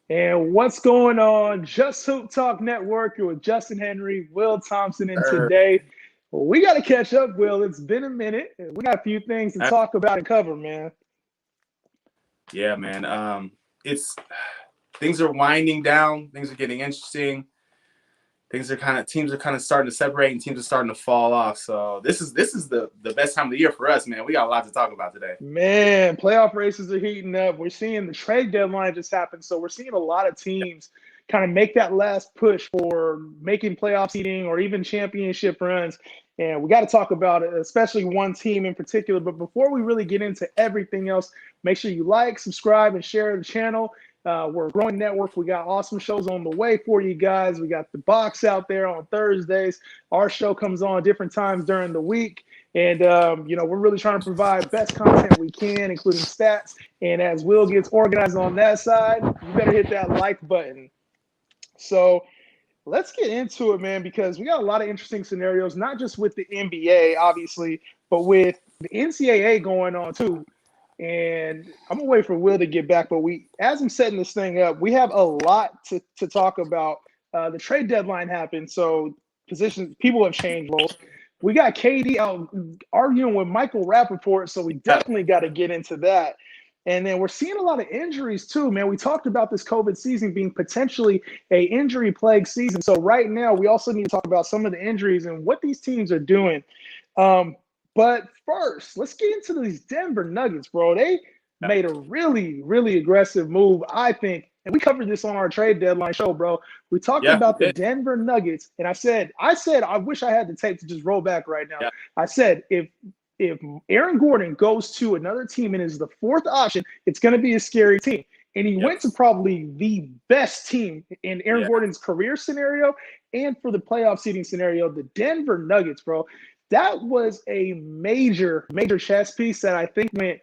And what's going on? Just Hoop Talk Network. You're with Justin Henry, Will Thompson, and Er, today we got to catch up, Will. It's been a minute. We got a few things to I- talk about and cover, man. yeah, man. It's things are winding down. Things are getting interesting. Teams are kind of starting to separate, and teams are starting to fall off. So this is the best time of the year for us, man. We got a lot to talk about today. Man, playoff races are heating up. We're seeing the trade deadline just happen. So we're seeing a lot of teams kind of make that last push for making playoff seeding or even championship runs. And we got to talk about it, especially one team in particular. But before we really get into everything else, make sure you like, subscribe, and share the channel. We're a growing network. We got awesome shows on the way for you guys. We got the box out there on Thursdays. Our show comes on different times during the week. And, we're really trying to provide best content we can, including stats. And as Will gets organized on that side, you better hit that like button. So let's get into it, man, because we got a lot of interesting scenarios, not just with the NBA, obviously, but with the NCAA going on too. And I'm gonna wait for Will to get back, but as I'm setting this thing up, we have a lot to talk about. The trade deadline happened, so people have changed roles. We got KD out arguing with Michael Rappaport, so we Yeah, definitely got to get into that. And then we're seeing a lot of injuries too, man. We talked about this COVID season being potentially a injury plagued season. So right now, we also need to talk about some of the injuries and what these teams are doing. But first, let's get into these Denver Nuggets, bro. They made a really, really aggressive move, I think. And we covered this on our trade deadline show, bro. We talked yeah, we about the did. Denver Nuggets, and I said, I wish I had the tape to just roll back right now. Yeah, I said, if Aaron Gordon goes to another team and is the fourth option, it's going to be a scary team. And he yep, went to probably the best team in Aaron yeah. Gordon's career scenario and for the playoff seeding scenario, the Denver Nuggets, bro. That was a major, major chess piece that I think went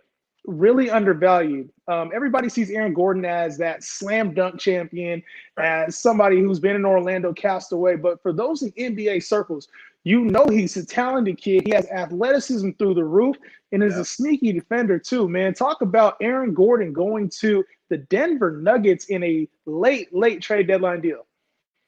really undervalued. Everybody sees Aaron Gordon as that slam dunk champion, Right. as somebody who's been in Orlando cast away. But for those in NBA circles, you know he's a talented kid. He has athleticism through the roof and is a Yeah. sneaky defender too, man. Talk about Aaron Gordon going to the Denver Nuggets in a late, late trade deadline deal.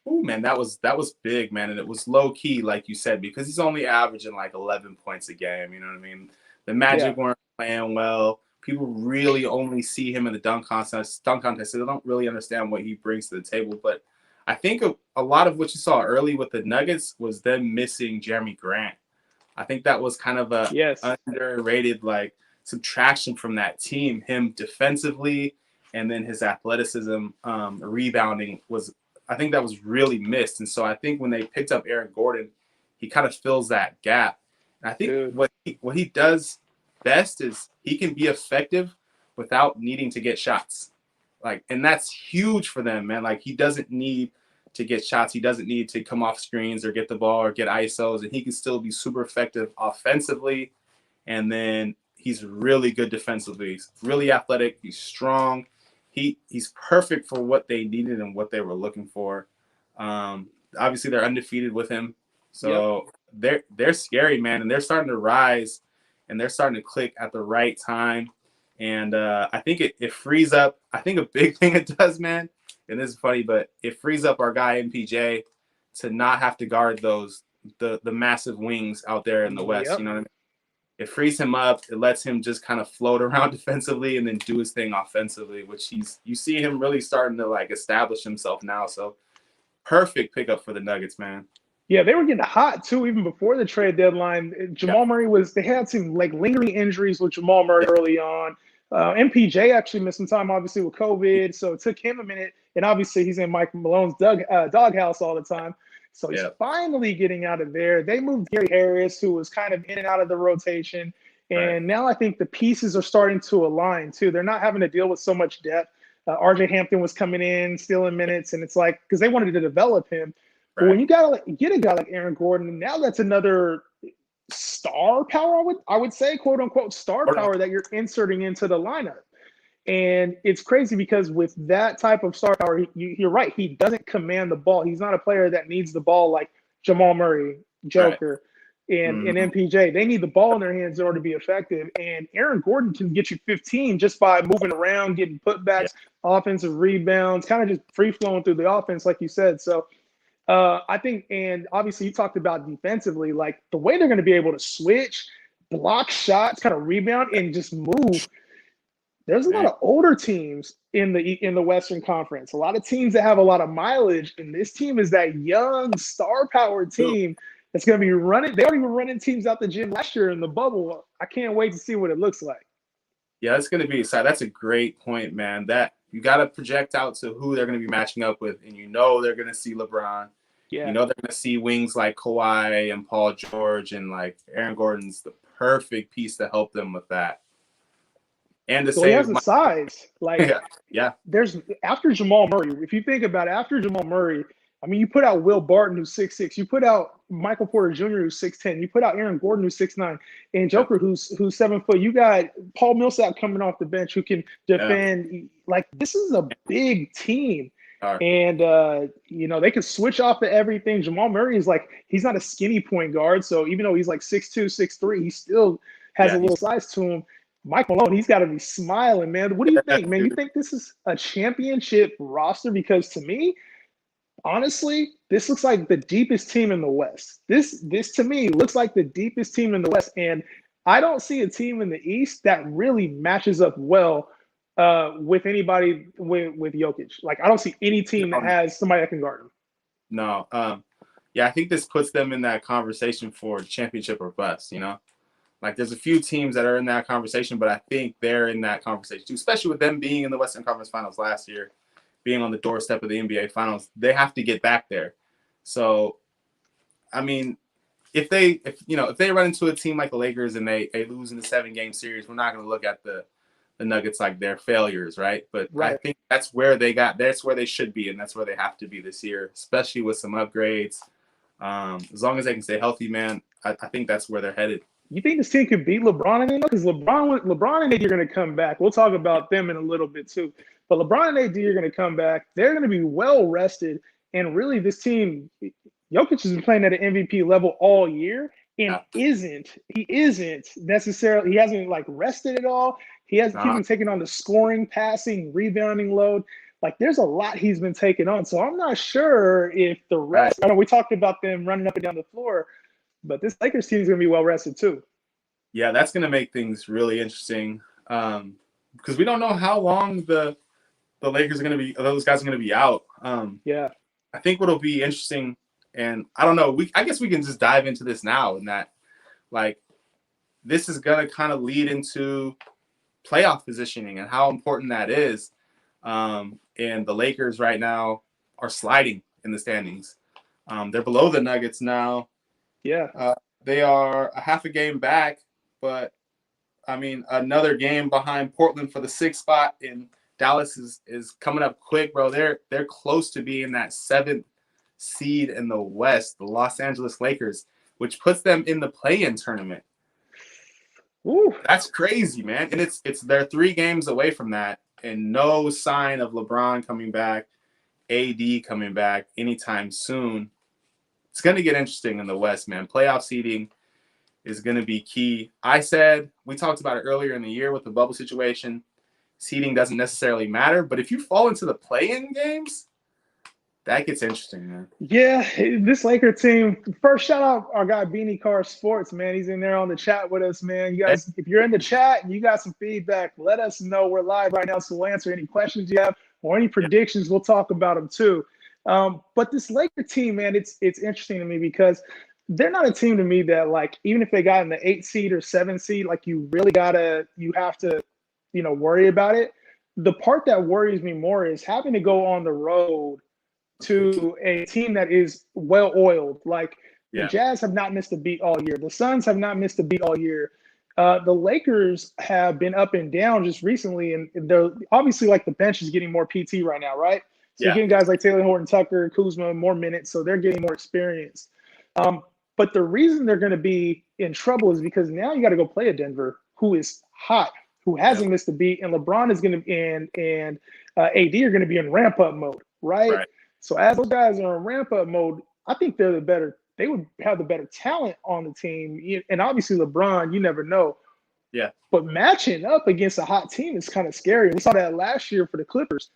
Ooh, man, that was big, man, and it was low key, like you said, because he's only averaging like 11 points a game. You know what I mean? The Yeah. Magic weren't playing well. People really only see him in the dunk contest. So they don't really understand what he brings to the table. But I think a lot of what you saw early with the Nuggets was them missing Jeremy Grant. I think that was kind of a Yes. underrated like subtraction from that team. Him defensively, and then his athleticism, rebounding was. I think that was really missed. And so I think when they picked up Aaron Gordon, he kind of fills that gap. And I think Dude. what he does best is he can be effective without needing to get shots. Like, and that's huge for them, man. Like, he doesn't need to get shots. He doesn't need to come off screens or get the ball or get ISOs, and he can still be super effective offensively. And then he's really good defensively. He's really athletic. He's strong. He's perfect for what they needed and what they were looking for. Obviously, they're undefeated with him, Yep. so they're scary, man, and they're starting to rise, and they're starting to click at the right time. And I think it frees up. I think a big thing it does, man, and this is funny, but it frees up our guy MPJ to not have to guard the massive wings out there in the West. You Yep. know what I mean? It frees him up. It lets him just kind of float around defensively and then do his thing offensively, which you see him really starting to like establish himself now. So perfect pickup for the Nuggets, man. Yeah, they were getting hot too, even before the trade deadline. Yeah, Jamal Murray they had some like lingering injuries with Jamal Murray yeah, early on. MPJ actually missed some time, obviously, with COVID. So it took him a minute. And obviously, he's in Mike Malone's doghouse all the time. So he's yeah. finally getting out of there. They moved Gary Harris, who was kind of in and out of the rotation. Right, And now I think the pieces are starting to align too. They're not having to deal with so much depth. RJ Hampton was coming in, stealing minutes. And it's like, because they wanted to develop him. But when right, you got to get a guy like Aaron Gordon, now that's another star power. I would say, quote unquote, star power that you're inserting into the lineup. And it's crazy because with that type of star power, you're right. He doesn't command the ball. He's not a player that needs the ball like Jamal Murray, right. Joker. and MPJ. They need the ball in their hands in order to be effective. And Aaron Gordon can get you 15 just by moving around, getting putbacks, offensive rebounds, kind of just free flowing through the offense, like you said. So I think, and obviously you talked about defensively, like the way they're going to be able to switch, block shots, kind of rebound, and just move. There's a lot of older teams in the Western Conference, a lot of teams that have a lot of mileage, and this team is that young, star-powered team that's going to be running. They already were running teams out the gym last year in the bubble. I can't wait to see what it looks like. Yeah, it's going to be exciting. That's a great point, man. That you got to project out to who they're going to be matching up with, and they're going to see LeBron. Yeah. They're going to see wings like Kawhi and Paul George, and like Aaron Gordon's the perfect piece to help them with that. And to he has the size. Like, there's after Jamal Murray, if you think about it, after Jamal Murray, I mean, you put out Will Barton, who's 6'6", you put out Michael Porter Jr., who's 6'10", you put out Aaron Gordon, who's 6'9", and Joker, who's 7 foot. You got Paul Millsap coming off the bench who can defend. Yeah. Like, this is a big team. And, they can switch off to everything. Jamal Murray is like, he's not a skinny point guard. So even though he's like 6'2", 6'3", he still has a little size to him. Mike Malone, he's got to be smiling, man. What do you think, man? You think this is a championship roster? Because to me, honestly, this looks like the deepest team in the West. This to me looks like the deepest team in the West. And I don't see a team in the East that really matches up well with anybody with Jokic. Like, I don't see any team that has somebody that can guard him. No. I think this puts them in that conversation for championship or bust, Like, there's a few teams that are in that conversation, but I think they're in that conversation too, especially with them being in the Western Conference Finals last year, being on the doorstep of the NBA Finals. They have to get back there. So, I mean, if they run into a team like the Lakers and they lose in the 7-game series, we're not going to look at the Nuggets like they're failures, right? But I think that's where they should be, and that's where they have to be this year, especially with some upgrades. As long as they can stay healthy, man, I think that's where they're headed. You think this team could beat LeBron and because LeBron and AD are going to come back. We'll talk about them in a little bit too. But LeBron and AD are going to come back. They're going to be well rested. And really, this team, Jokic has been playing at an MVP level all year and he isn't necessarily, he hasn't like rested at all. He hasn't even taken on the scoring, passing, rebounding load. Like, there's a lot he's been taking on. So I'm not sure if the rest, I know we talked about them running up and down the floor, but this Lakers team is going to be well rested too. Yeah, that's going to make things really interesting because we don't know how long the Lakers are going to be. Those guys are going to be out. I think what'll be interesting, and I don't know. I guess we can just dive into this now, and that like this is going to kind of lead into playoff positioning and how important that is. And the Lakers right now are sliding in the standings. They're below the Nuggets now. Yeah. They are a half a game back, but I mean, another game behind Portland for the 6th spot, and Dallas is coming up quick, bro. They're close to being that 7th seed in the West, the Los Angeles Lakers, which puts them in the play-in tournament. Ooh. That's crazy, man. And they're 3 games away from that, and no sign of LeBron coming back, AD coming back anytime soon. It's going to get interesting in the West, man. Playoff seeding is going to be key. We talked about it earlier in the year with the bubble situation. Seeding doesn't necessarily matter, but if you fall into the play-in games, that gets interesting, man. Yeah, this Laker team. First, shout out our guy Beanie Car Sports, man. He's in there on the chat with us, man. You guys, if you're in the chat and you got some feedback, let us know. We're live right now, so we'll answer any questions you have or any predictions. We'll talk about them too. But this Laker team, man, it's interesting to me because they're not a team to me that, like, even if they got in the 8 seed or 7 seed, like, you have to, worry about it. The part that worries me more is having to go on the road to a team that is well-oiled. Like, the Jazz have not missed a beat all year. The Suns have not missed a beat all year. The Lakers have been up and down just recently, and they're obviously, like, the bench is getting more PT right now, right? So you're getting guys like Taylor Horton Tucker, Kuzma, more minutes, so they're getting more experience. But the reason they're going to be in trouble is because now you got to go play a Denver who is hot, who hasn't missed a beat, and LeBron is going to be and AD are going to be in ramp-up mode, right? So as those guys are in ramp-up mode, I think they're the better they would have the better talent on the team. And obviously LeBron, you never know. Yeah. But matching up against a hot team is kind of scary. We saw that last year for the Clippers.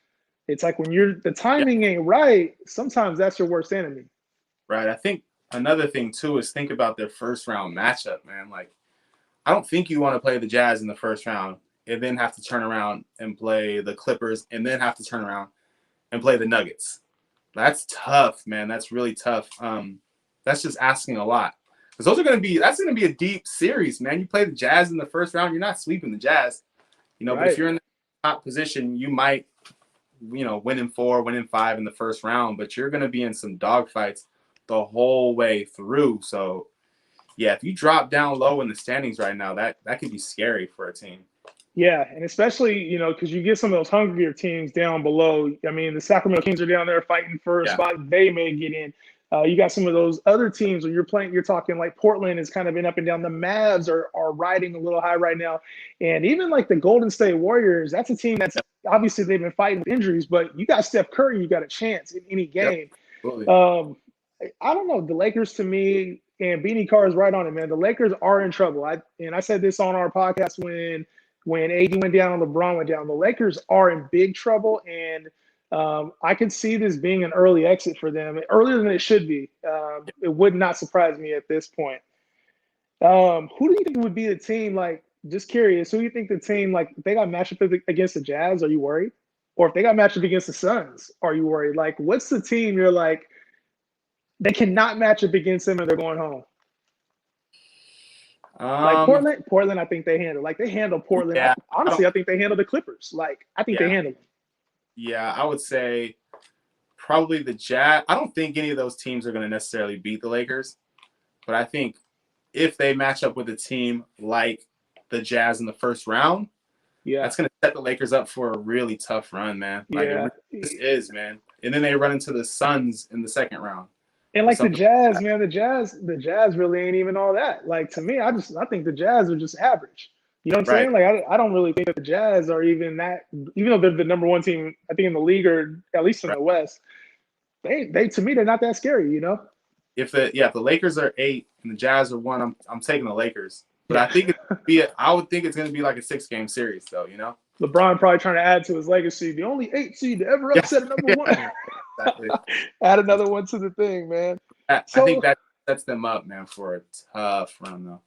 It's like when the timing ain't right, sometimes that's your worst enemy. Right. I think another thing too is think about their first round matchup, man. Like, I don't think you want to play the Jazz in the first round and then have to turn around and play the Clippers and then have to turn around and play the Nuggets. That's tough, man. That's really tough. That's just asking a lot. Because that's going to be a deep series, man. You play the Jazz in the first round, you're not sweeping the Jazz. But if you're in the top position, you might, win in 4, win in 5 in the first round, but you're going to be in some dogfights the whole way through. So, yeah, if you drop down low in the standings right now, that could be scary for a team. Yeah, and especially, because you get some of those hungrier teams down below. I mean, the Sacramento Kings are down there fighting for a spot. They may get in. You got some of those other teams when you're talking like Portland has kind of been up and down. The Mavs are riding a little high right now. And even like the Golden State Warriors, that's a team that's obviously they've been fighting with injuries, but you got Steph Curry, you got a chance in any game. Yep. I don't know. The Lakers, to me, and Beanie Carr is right on it, man. The Lakers are in trouble. I said this on our podcast when AD went down and LeBron went down. The Lakers are in big trouble, and I could see this being an early exit for them, earlier than it should be. It would not surprise me at this point. Who do you think would be the team, like, just curious, who do you think the team, like, if they got matched up against the Jazz, are you worried? Or if they got matched up against the Suns, are you worried? Like, what's the team you're like, they cannot match up against them and they're going home? Like Portland, I think they handle. Like, they handle Portland. Yeah, Honestly, I think they handle the Clippers. Like, I think they handle them. Yeah, I would say probably the Jazz. I don't think any of those teams are going to necessarily beat the Lakers, but I think if they match up with a team like the Jazz in the first round, that's going to set the Lakers up for a really tough run, man. Like, it really is, man. And then they run into the Suns in the second round. And like the Jazz, man, the Jazz really ain't even all that. Like, to me, I think the Jazz are just average. You know what I'm saying? Like, I don't really think that the Jazz are even that, even though they're the number one team, I think, in the league, or at least in the West. They to me, they're not that scary, If the Lakers are 8 and the Jazz are 1, I'm taking the Lakers. But I think I would think it's going to be like a 6-game series, though. LeBron probably trying to add to his legacy, the only 8 seed to ever upset a number 1. Exactly. Add another one to the thing, man. I think that sets them up, man, for a tough run, though.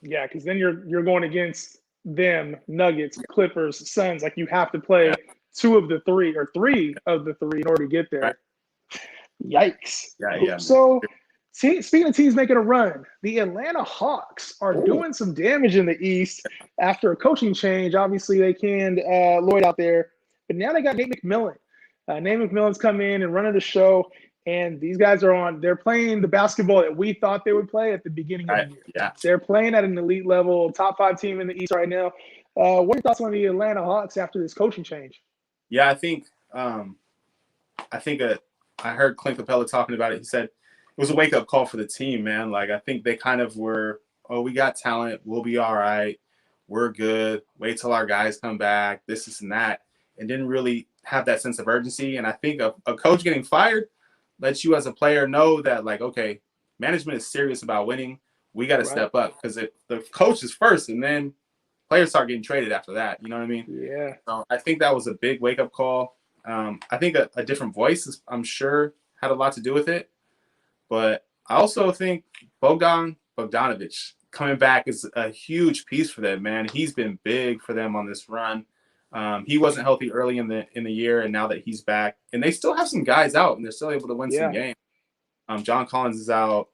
Yeah, because then you're going against them, Nuggets, Clippers, Suns. Like, you have to play 2 of the 3 or 3 of the 3 in order to get there. Right. Yikes. Yeah. So, speaking of teams making a run, the Atlanta Hawks are doing some damage in the East after a coaching change. Obviously, they canned Lloyd out there, but now they got Nate McMillan. Nate McMillan's come in and running the show, and these guys they're playing the basketball that we thought they would play at the beginning of the year. Yeah. They're playing at an elite level, top 5 team in the East right now. What are your thoughts on the Atlanta Hawks after this coaching change? Yeah, I think I heard Clint Capella talking about it. He said it was a wake-up call for the team, man. Like, I think they kind of were, we got talent. We'll be all right. We're good. Wait till our guys come back, this and that, and didn't really have that sense of urgency. And I think a coach getting fired lets you as a player know that, like, okay, management is serious about winning. We got to step up, because the coach is first, and then players start getting traded after that. You know what I mean? Yeah. So I think that was a big wake-up call. I think a different voice, I'm sure, had a lot to do with it. But I also think Bogdanovic coming back is a huge piece for them, man. He's been big for them on this run. He wasn't healthy early in the year, and now that he's back, and they still have some guys out, and they're still able to win some games. John Collins is out,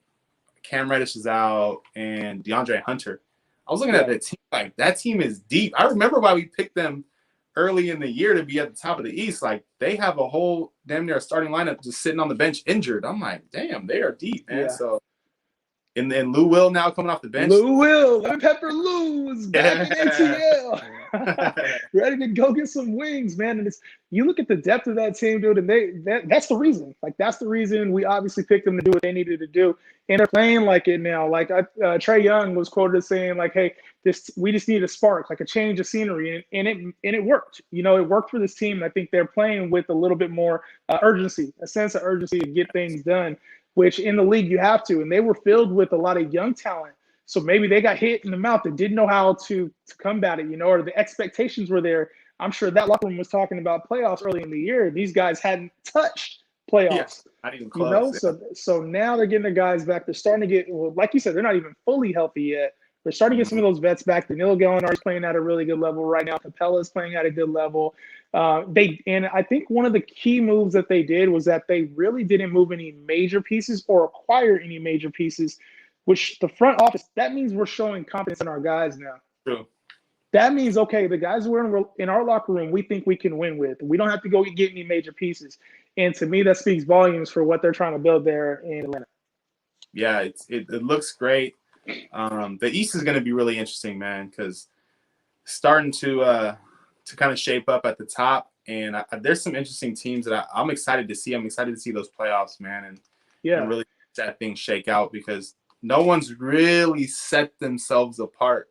Cam Reddish is out, and DeAndre Hunter. I was looking at that team, like, that team is deep. I remember why we picked them early in the year to be at the top of the East. Like, they have a whole damn near starting lineup just sitting on the bench injured. I'm like, damn, they are deep, man. So, and then Lou Will now coming off the bench. Lou Will, Lemon Pepper Lou is back in ATL. Ready to go get some wings, man. And you look at the depth of that team, dude, and that's the reason. Like, that's the reason we obviously picked them to do what they needed to do. And they're playing like it now. Like, Trae Young was quoted as saying, like, hey, we just need a spark, like a change of scenery. And it worked. It worked for this team. And I think they're playing with a little bit more urgency, a sense of urgency to get things done. which in the league you have to. And they were filled with a lot of young talent. So maybe they got hit in the mouth and didn't know how to combat it, or the expectations were there. I'm sure that locker room was talking about playoffs early in the year. These guys hadn't touched Yeah, playoffs, not even close. Yeah. So now they're getting their guys back. They're starting to get, well, like you said, they're not even fully healthy yet. They're starting to get some of those vets back. Danilo Gallinari's playing at a really good level right now. Capella's playing at a good level. And I think one of the key moves that they did was that they really didn't move any major pieces or acquire any major pieces, which the front office, that means we're showing confidence in our guys now. True. That means, okay, the guys we're in our locker room, we think we can win with. We don't have to go get any major pieces. And to me, that speaks volumes for what they're trying to build there in Atlanta. Yeah, it looks great. The East is going to be really interesting, man, because starting to kind of shape up at the top, and there's some interesting teams that I'm excited to see. I'm excited to see those playoffs, man, and really that thing shake out because no one's really set themselves apart.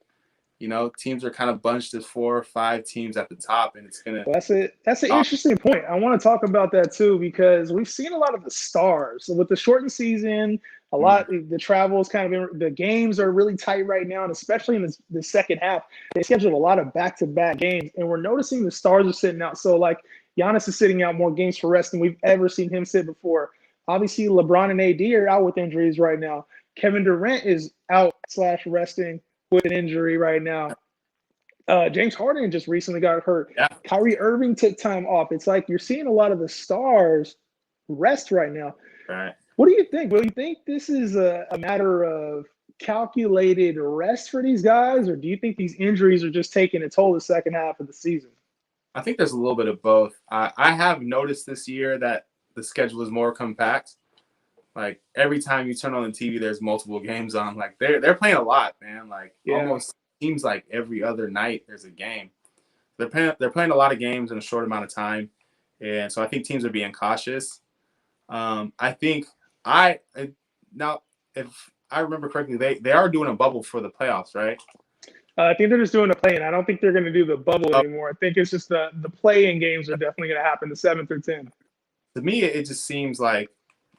Teams are kind of bunched as 4 or 5 teams at the top, and it's gonna. That's an interesting point. I want to talk about that too because we've seen a lot of the stars with the shortened season. A lot the travels the games are really tight right now, and especially in the second half, they scheduled a lot of back-to-back games, and we're noticing the stars are sitting out. So like Giannis is sitting out more games for rest than we've ever seen him sit before. Obviously, LeBron and AD are out with injuries right now. Kevin Durant is out / resting with an injury right now. James Harden just recently got hurt. Yeah. Kyrie Irving took time off. It's like you're seeing a lot of the stars rest right now. Right. What do you think? Will you think this is a matter of calculated rest for these guys, or do you think these injuries are just taking a toll the second half of the season? I think there's a little bit of both. I have noticed this year that the schedule is more compact. Like every time you turn on the TV, there's multiple games on. Like they're playing a lot, man. Like almost seems like every other night there's a game. They're playing a lot of games in a short amount of time, and so I think teams are being cautious. I think now if I remember correctly, they are doing a bubble for the playoffs, right? I think they're just doing a play-in. I don't think they're going to do the bubble anymore. I think it's just the play-in games are definitely going to happen, the 7th through 10th. To me, it just seems like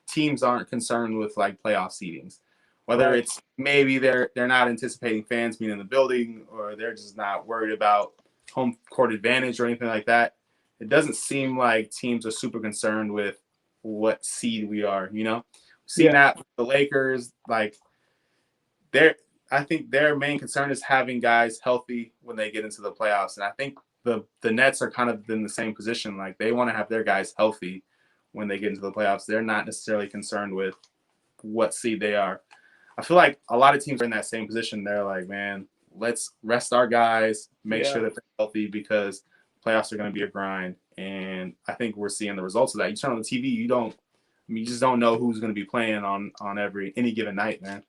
teams aren't concerned with like playoff seedings, whether it's maybe they're not anticipating fans being in the building or they're just not worried about home court advantage or anything like that. It doesn't seem like teams are super concerned with what seed we are, Seeing that with the Lakers, like I think their main concern is having guys healthy when they get into the playoffs. And I think the Nets are kind of in the same position. Like they want to have their guys healthy when they get into the playoffs. They're not necessarily concerned with what seed they are. I feel like a lot of teams are in that same position. They're like, man, let's rest our guys, make sure that they're healthy because playoffs are going to be a grind. And I think we're seeing the results of that. You turn on the TV, you just don't know who's going to be playing on any given night, man.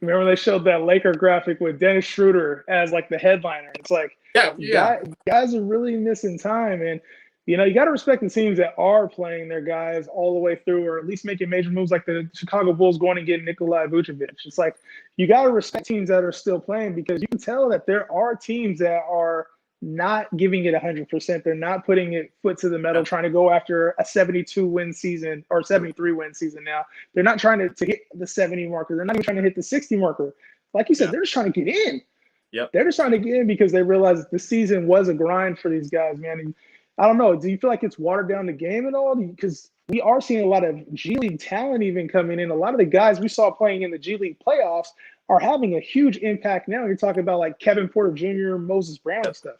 Remember they showed that Laker graphic with Dennis Schroeder as like the headliner. It's like, guys are really missing time. And, you got to respect the teams that are playing their guys all the way through, or at least making major moves like the Chicago Bulls going and getting Nikola Vucevic. It's like, you got to respect teams that are still playing because you can tell that there are teams that are not giving it 100%. They're not putting it foot to the metal, trying to go after a 72-win season or 73-win season now. They're not trying to hit the 70 marker. They're not even trying to hit the 60 marker. Like you said, they're just trying to get in. Yep. They're just trying to get in because they realize the season was a grind for these guys, man. And I don't know. Do you feel like it's watered down the game at all? Because we are seeing a lot of G League talent even coming in. A lot of the guys we saw playing in the G League playoffs are having a huge impact now. You're talking about like Kevin Porter Jr., Moses Brown and stuff.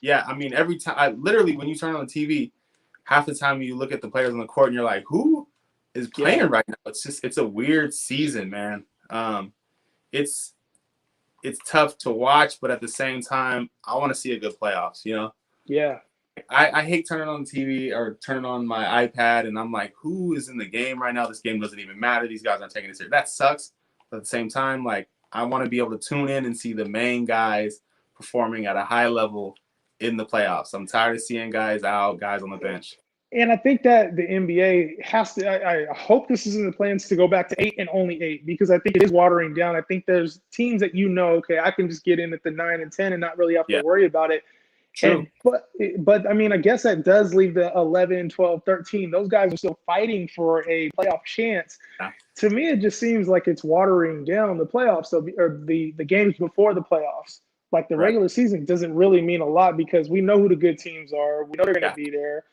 Yeah, I mean, every time, literally, when you turn on the TV, half the time you look at the players on the court and you're like, who is playing right now? It's a weird season, man. It's tough to watch, but at the same time, I want to see a good playoffs, Yeah. I hate turning on the TV or turning on my iPad, and I'm like, who is in the game right now? This game doesn't even matter. These guys aren't taking it serious. That sucks. But at the same time, like, I want to be able to tune in and see the main guys performing at a high level in the playoffs. I'm tired of seeing guys out, guys on the bench. And I think that the NBA has to – I hope this is in the plans to go back to 8 and only 8 because I think it is watering down. I think there's teams that okay, I can just get in at the 9 and 10 and not really have to worry about it. True. But, I mean, I guess that does leave the 11, 12, 13. Those guys are still fighting for a playoff chance. to me, it just seems like it's watering down the playoffs, or the games before the playoffs. Like the Right. regular season doesn't really mean a lot because we know who the good teams are. We know they're going to Yeah. be there.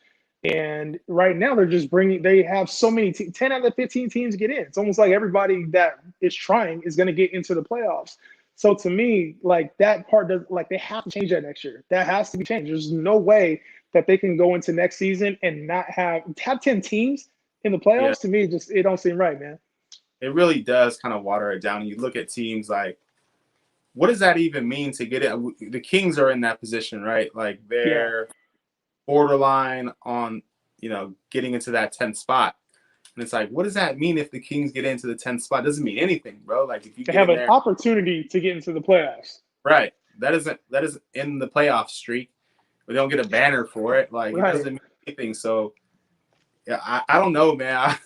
And right now, they're just they have so many, 10 out of the 15 teams get in. It's almost like everybody that is trying is going to get into the playoffs. So to me, like that part does, like they have to change that next year. That has to be changed. There's no way that they can go into next season and not have 10 teams in the Yeah. playoffs. To me, it don't seem right, man. It really does kind of water it down. You look at teams like, what does that even mean to get it? The Kings are in that position, right? Like Yeah. they're borderline on, getting into that 10th spot. And it's like, what does that mean if the Kings get into the 10th spot? It doesn't mean anything, bro. Like if you They get have in an there, opportunity to get into the playoffs. right? That isn't in the playoff streak. We don't get a banner for it. Like it Right. doesn't mean anything. So yeah, I don't know, man.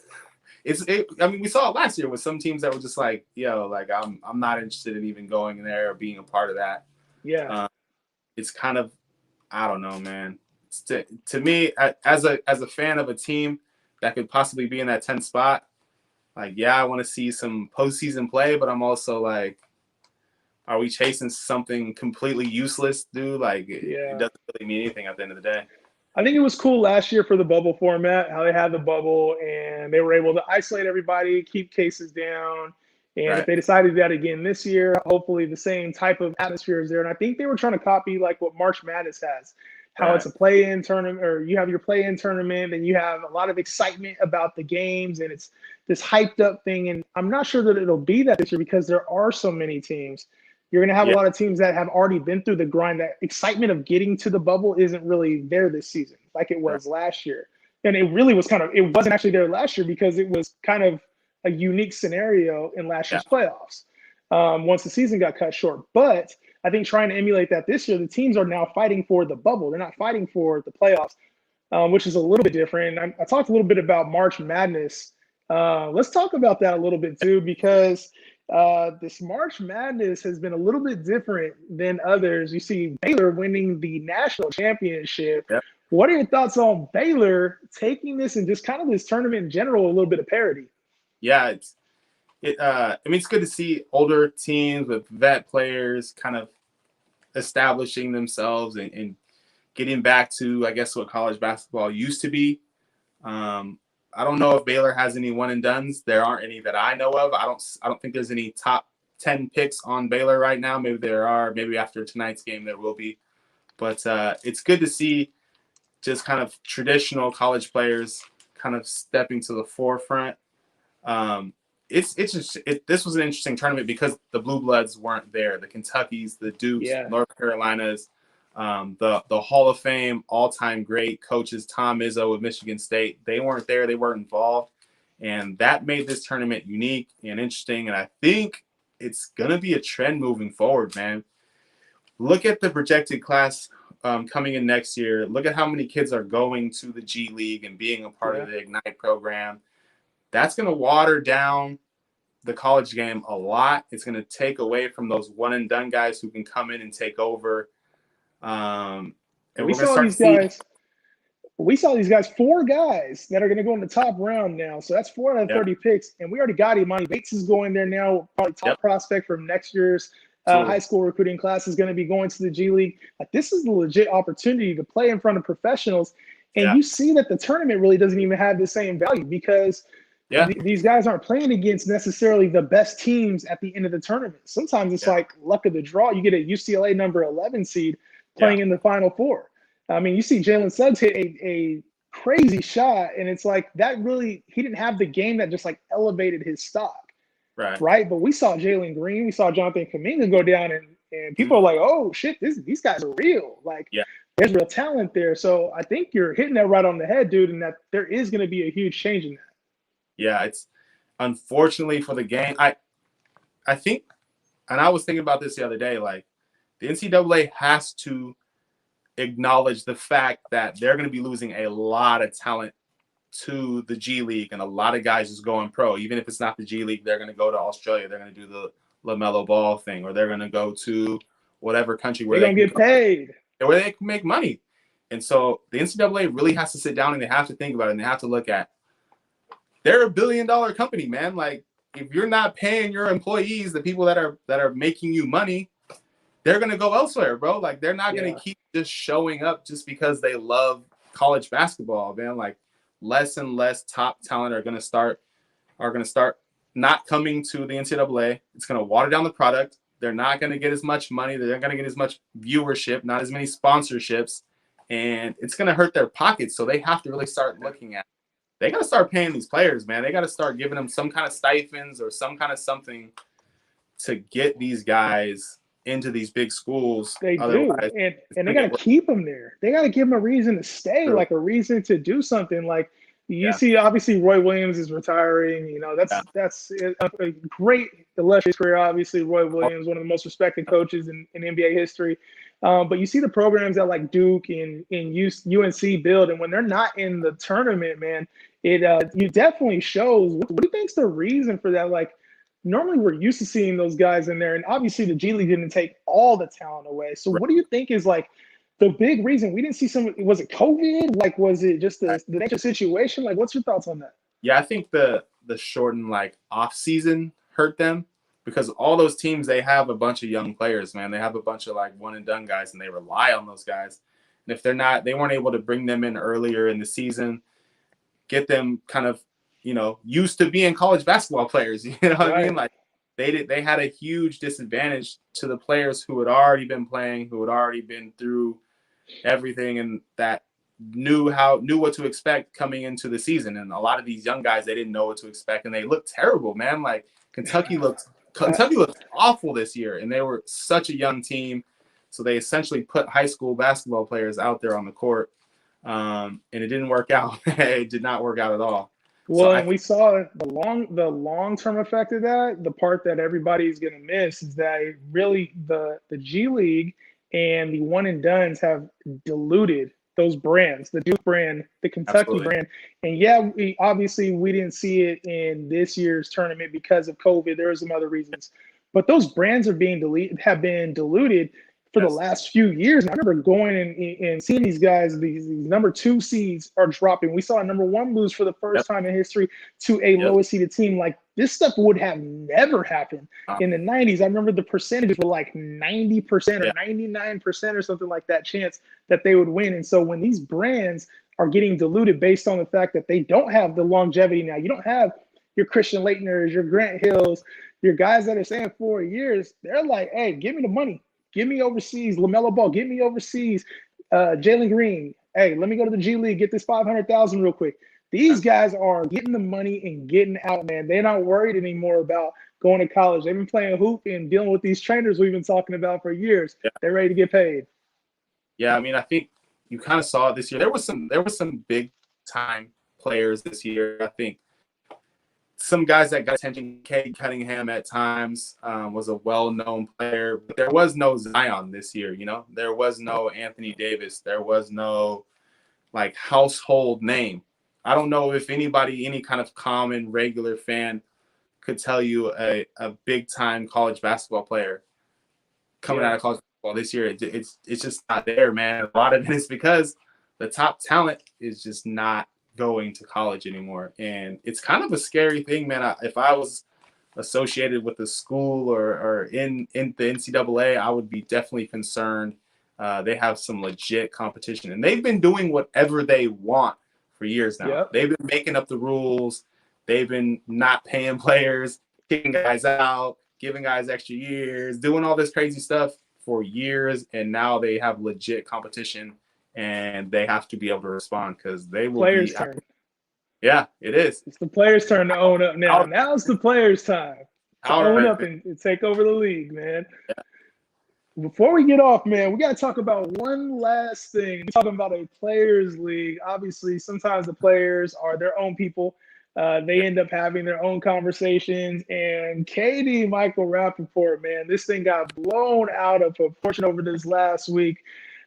I mean, we saw it last year with some teams that were just like, like I'm not interested in even going in there or being a part of that. Yeah. It's kind of, I don't know, man. To me, as a fan of a team that could possibly be in that 10th spot, like, yeah, I want to see some postseason play, but I'm also like, are we chasing something completely useless, dude? Like, it doesn't really mean anything at the end of the day. I think it was cool last year for the bubble format, how they had the bubble and they were able to isolate everybody, keep cases down. And Right. if they decided to do that again this year, hopefully the same type of atmosphere is there. And I think they were trying to copy like what March Madness has, how it's a play-in tournament, or you have your play-in tournament and you have a lot of excitement about the games and it's this hyped up thing. And I'm not sure that it'll be that this year because there are so many teams. You're going to have a lot of teams that have already been through the grind. That excitement of getting to the bubble isn't really there this season like it was last year. And it really was it wasn't actually there last year because it was kind of a unique scenario in last year's playoffs once the season got cut short. But I think trying to emulate that this year, the teams are now fighting for the bubble. They're not fighting for the playoffs, which is a little bit different. I talked a little bit about March Madness. Let's talk about that a little bit too, because this March Madness has been a little bit different than others. You see Baylor winning the national championship. Yep. What are your thoughts on Baylor taking this and just kind of this tournament in general, a little bit of parity? Yeah, I mean, it's good to see older teams with vet players kind of establishing themselves and getting back to, I guess, what college basketball used to be. I don't know if Baylor has any one and dones. There aren't any that I know of. I don't think there's any top 10 picks on Baylor right now. Maybe there are. Maybe after tonight's game there will be. But it's good to see just kind of traditional college players kind of stepping to the forefront. This was an interesting tournament because the Blue Bloods weren't there. The Kentuckys, the Dukes, North Carolinas, the Hall of Fame all-time great coaches Tom Izzo with Michigan State. They weren't there. They weren't involved. And that made this tournament unique and interesting. And I think it's going to be a trend moving forward, man. Look at the projected class coming in next year. Look at how many kids are going to the G League and being a part of the Ignite program. That's going to water down the college game a lot. It's going to take away from those one and done guys who can come in and take over. And we saw these guys. We saw these guys, 4 guys that are going to go in the top round now. So that's 4 out of 30 picks. And we already got Imani Bates is going there now, probably top prospect from next year's high school recruiting class is going to be going to the G League. Like, this is a legit opportunity to play in front of professionals. And you see that the tournament really doesn't even have the same value because these guys aren't playing against necessarily the best teams at the end of the tournament. Sometimes it's like luck of the draw. You get a UCLA number 11 seed playing in the Final Four. I mean, you see Jalen Suggs hit a crazy shot, and it's like that really – he didn't have the game that just, like, elevated his stock, right? But we saw Jalen Green. We saw Jonathan Kuminga go down, and people are like, oh, shit, these guys are real. Like, there's real talent there. So I think you're hitting that right on the head, dude, and that there is going to be a huge change in that. Yeah, it's unfortunately for the game. I think – and I was thinking about this the other day, like, the NCAA has to – acknowledge the fact that they're going to be losing a lot of talent to the G League and a lot of guys just going pro. Even if it's not the G League, they're going to go to Australia. They're going to do the LaMelo Ball thing, or they're going to go to whatever country where they're going to get paid, where they can make money. And so the NCAA really has to sit down and they have to think about it and they have to look at, they're $1 billion company, man. Like, if you're not paying your employees, the people that are making you money, they're gonna go elsewhere, bro. Like they're not gonna keep just showing up just because they love college basketball, man. Like less and less top talent are gonna start not coming to the NCAA. It's gonna water down the product. They're not gonna get as much money. They're not gonna get as much viewership, not as many sponsorships, and it's gonna hurt their pockets. So they have to really start looking at. They gotta start paying these players, man. They gotta start giving them some kind of stipends or some kind of something to get these guys into these big schools. They do, and they got to keep them there. They got to give them a reason to stay, like a reason to do something. Like you see, obviously Roy Williams is retiring. You know, that's a great illustrious career. Obviously, Roy Williams, one of the most respected coaches in NBA history. But you see the programs that like Duke and UNC build, and when they're not in the tournament, man, it definitely shows. What do you think's the reason for that? Like, normally we're used to seeing those guys in there, and obviously the G League didn't take all the talent away. So what do you think is like the big reason we didn't see some? Was it COVID? Like, was it just the nature situation? Like, what's your thoughts on that? Yeah, I think the shortened like off season hurt them because all those teams, they have a bunch of young players, man. They have a bunch of like one and done guys, and they rely on those guys. And if they weren't able to bring them in earlier in the season, get them kind of, used to being college basketball players, you know what I mean? Like they had a huge disadvantage to the players who had already been playing, who had already been through everything, and that knew what to expect coming into the season. And a lot of these young guys, they didn't know what to expect, and they looked terrible, man. Like Kentucky looked awful this year, and they were such a young team. So they essentially put high school basketball players out there on the court, and it didn't work out. It did not work out at all. Well, and we saw the long-term effect of that. The part that everybody's going to miss is that really the G League and the one and dones have diluted those brands, the Duke brand, the Kentucky brand. And obviously we didn't see it in this year's tournament because of COVID. There were some other reasons, but those brands have been diluted for the last few years. And I remember going and seeing these guys, these number 2 seeds are dropping. We saw a number 1 lose for the first time in history to a lowest seeded team. Like this stuff would have never happened in the 90s. I remember the percentages were like 90% or 99% or something like that chance that they would win. And so when these brands are getting diluted based on the fact that they don't have the longevity now, you don't have your Christian Laettners, your Grant Hills, your guys that are staying 4 years, they're like, hey, give me the money. Give me overseas, LaMelo Ball. Give me overseas, Jalen Green. Hey, let me go to the G League, get this $500,000 real quick. These guys are getting the money and getting out, man. They're not worried anymore about going to college. They've been playing hoop and dealing with these trainers we've been talking about for years. Yeah. They're ready to get paid. Yeah, I mean, I think you kind of saw it this year. There was some big time players this year. I think some guys that got attention. Cade Cunningham at times was a well-known player, but there was no Zion this year. There was no Anthony Davis. There was no like household name. I don't know if anybody, any kind of common regular fan, could tell you a big-time college basketball player coming out of college basketball this year. It's just not there, man. A lot of it is because the top talent is just not going to college anymore, and it's kind of a scary thing, man. If I was associated with a school or in the NCAA, I would be definitely concerned. They have some legit competition, and they've been doing whatever they want for years now. Yep. They've been making up the rules. They've been not paying players, kicking guys out, giving guys extra years, doing all this crazy stuff for years, and now they have legit competition. And they have to be able to respond because they will players' turn. Yeah, it is. It's the players' turn to own up now. Now it's the players' time to own up and take over the league, man. Yeah. Before we get off, man, we got to talk about one last thing. We're talking about a players' league. Obviously, sometimes the players are their own people. They end up having their own conversations. And KD Michael Rappaport, man, this thing got blown out of proportion over this last week.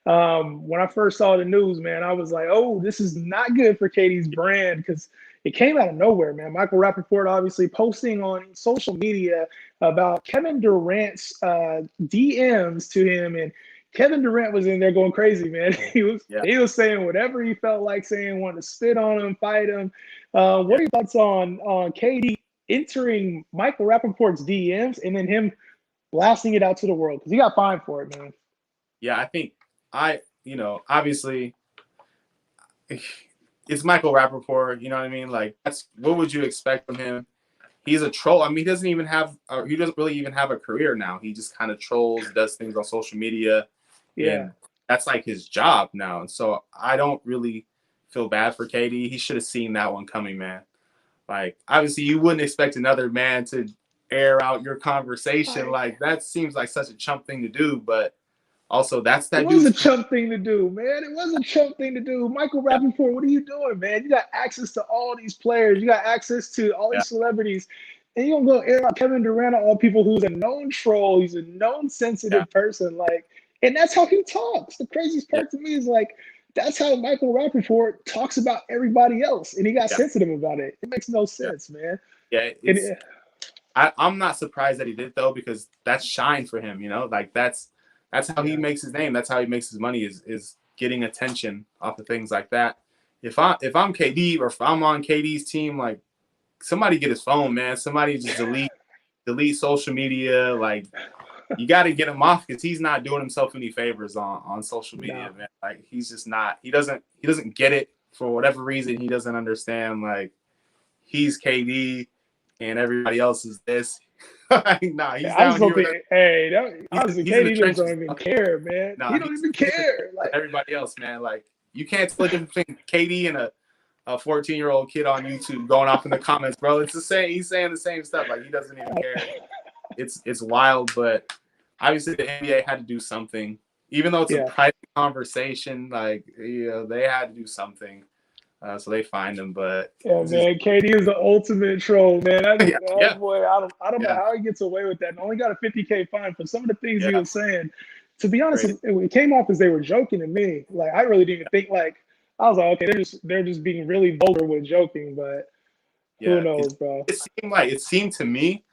When I first saw the news, man, I was like, oh, this is not good for KD's brand because it came out of nowhere, man. Michael Rappaport obviously posting on social media about Kevin Durant's DMs to him, and Kevin Durant was in there going crazy, man. He was saying whatever he felt like saying, wanted to spit on him, fight him. What are your thoughts on KD entering Michael Rappaport's DMs and then him blasting it out to the world because he got fined for it, man. Yeah, I think obviously it's Michael Rappaport. You know what I mean? Like, that's what would you expect from him? He's a troll. I mean, he doesn't really even have a career now. He just kind of trolls, does things on social media. Yeah. And that's like his job now. And so I don't really feel bad for KD. He should have seen that one coming, man. Like, obviously, you wouldn't expect another man to air out your conversation. Like, that seems like such a chump thing to do, but also that's that dude's. It was a chump thing to do, man. It was a chump thing to do. Michael Rappaport, what are you doing, man? You got access to all these players. You got access to all these celebrities. And you're going to go air out Kevin Durant on all people who's a known troll. He's a known sensitive person. Like, and that's how he talks. The craziest part to me is, like, that's how Michael Rappaport talks about everybody else. And he got sensitive about it. It makes no sense, man. Yeah. I'm not surprised that he did, though, because that's shine for him, you know? Like, that's how he makes his name. That's how he makes his money is getting attention off of things like that. If I'm KD or if I'm on KD's team, like, somebody get his phone, man. Somebody just delete social media. Like, you got to get him off because he's not doing himself any favors on social media, man. Like, he's just not. He doesn't get it for whatever reason. He doesn't understand. Like, he's KD and everybody else is this. Like, nah, he's down here. Honestly, KD don't even care, man. Nah, he don't even care. Like everybody else, man. Like, you can't split the difference between KD and a 14-year-old kid on YouTube going off in the comments, bro. It's the same. He's saying the same stuff. Like, he doesn't even care. It's wild, but obviously the NBA had to do something, even though it's a private conversation. Like, they had to do something. So they find him, but man, KD is the ultimate troll, man. Boy, I don't know how he gets away with that. And only got a $50K fine for some of the things he was saying. To be honest, it came off as they were joking to me. Like, I really didn't think, like, I was like, okay, they're just being really vulgar with joking, but who knows, bro? It seemed to me,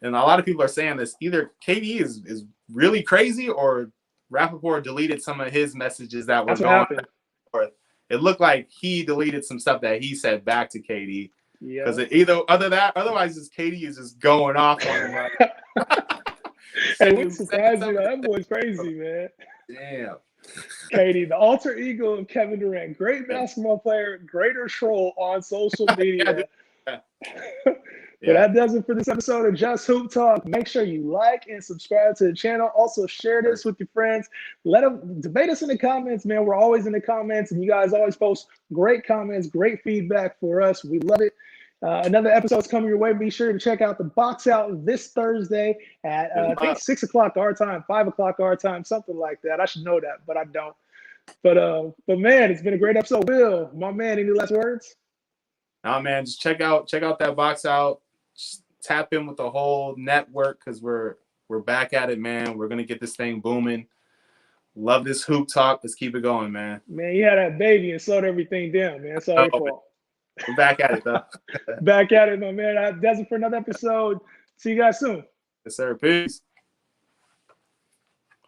and a lot of people are saying this, either KD is really crazy or Rappaport deleted some of his messages that were going back and forth. It looked like he deleted some stuff that he said back to KD. Because otherwise, KD is just going off on him. Like, hey, what's surprising? That boy's crazy, man. Damn. KD, the alter ego of Kevin Durant, great basketball player, greater troll on social media. But that does it for this episode of Just Hoop Talk. Make sure you like and subscribe to the channel. Also, share this with your friends. Let them debate us in the comments, man. We're always in the comments, and you guys always post great comments, great feedback for us. We love it. Another episode's coming your way. Be sure to check out the Box Out this Thursday at I think 6 o'clock our time, 5 o'clock our time, something like that. I should know that, but I don't. But man, it's been a great episode. Will, my man, any last words? No, man, just check out that Box Out. Just tap in with the whole network because we're back at it, man. We're gonna get this thing booming. Love this hoop talk. Let's keep it going, man. Man, you had that baby and slowed everything down, man. It's all your fault. We're back at it, though. Back at it, my man. That's it for another episode. See you guys soon. Yes, sir. Peace.